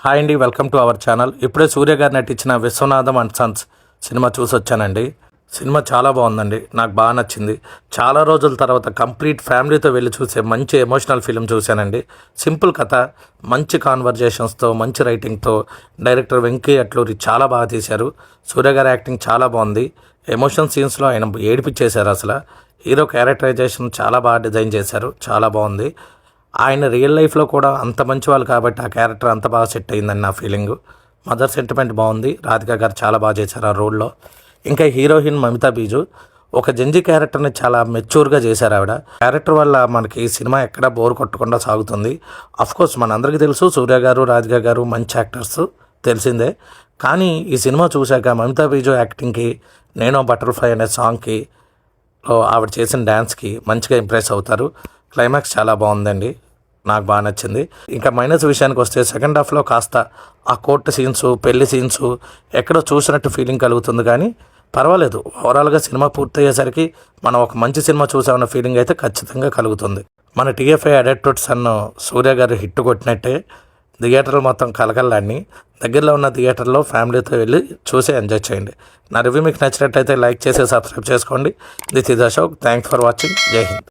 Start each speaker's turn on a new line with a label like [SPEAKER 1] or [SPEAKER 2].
[SPEAKER 1] Hi అండి, welcome to our channel. ఇప్పుడే సూర్య గారు నటించిన విశ్వనాథం అండ్ సన్స్ సినిమా చూసి వచ్చానండి. సినిమా చాలా బాగుందండి, నాకు బాగా నచ్చింది. చాలా రోజుల తర్వాత కంప్లీట్ ఫ్యామిలీతో వెళ్ళి చూసే మంచి ఎమోషనల్ ఫిలిం చూశానండి. సింపుల్ కథ, మంచి కాన్వర్జేషన్స్తో, మంచి రైటింగ్తో డైరెక్టర్ వెంకీ అట్లూరి చాలా బాగా తీశారు. సూర్య గారి యాక్టింగ్ చాలా బాగుంది. ఎమోషన్ సీన్స్లో ఆయన ఏడిపించేశారు. అసలు హీరో క్యారెక్టరైజేషన్ చాలా బాగా డిజైన్ చేశారు, చాలా బాగుంది. ఆయన రియల్ లైఫ్లో కూడా అంత మంచి వాళ్ళు కాబట్టి ఆ క్యారెక్టర్ అంత బాగా సెట్ అయిందని నా ఫీలింగు. మదర్ సెంటిమెంట్ బాగుంది, రాధిక గారు చాలా బాగా చేశారు ఆ రోల్లో. ఇంకా హీరోయిన్ మమితా బీజు ఒక జంజి క్యారెక్టర్ని చాలా మెచ్యూర్గా చేశారు. ఆవిడ క్యారెక్టర్ వల్ల మనకి సినిమా ఎక్కడ బోర్ కొట్టకుండా సాగుతుంది. అఫ్కోర్స్ మనందరికీ తెలుసు సూర్య గారు, రాధిక గారు మంచి యాక్టర్స్, తెలిసిందే. కానీ ఈ సినిమా చూశాక మమితా బీజు యాక్టింగ్కి, నేను బటర్ఫ్లై అనే సాంగ్కి, ఆవిడ చేసిన డ్యాన్స్కి మంచిగా ఇంప్రెస్ అవుతారు. క్లైమాక్స్ చాలా బాగుందండి, నాకు బాగా నచ్చింది. ఇంకా మైనస్ విషయానికి వస్తే సెకండ్ హాఫ్లో కాస్త ఆ కోర్టు సీన్స్, పెళ్లి సీన్స్ ఎక్కడో చూసినట్టు ఫీలింగ్ కలుగుతుంది. కానీ పర్వాలేదు, ఓవరాల్గా సినిమా పూర్తయ్యేసరికి మనం ఒక మంచి సినిమా చూసామన్న ఫీలింగ్ అయితే ఖచ్చితంగా కలుగుతుంది. మన టీఎఫ్ఐ అడెక్టెడ్ సన్ సూర్య గారు హిట్ కొట్టినట్టే థియేటర్లు మొత్తం కలకల్లాన్ని దగ్గరలో ఉన్న థియేటర్లో ఫ్యామిలీతో వెళ్ళి చూసి ఎంజాయ్ చేయండి. నా రివ్యూ మీకు నచ్చినట్టయితే లైక్ చేసి సబ్స్క్రైబ్ చేసుకోండి. This is Ashok. Thanks for watching. జై హింద్.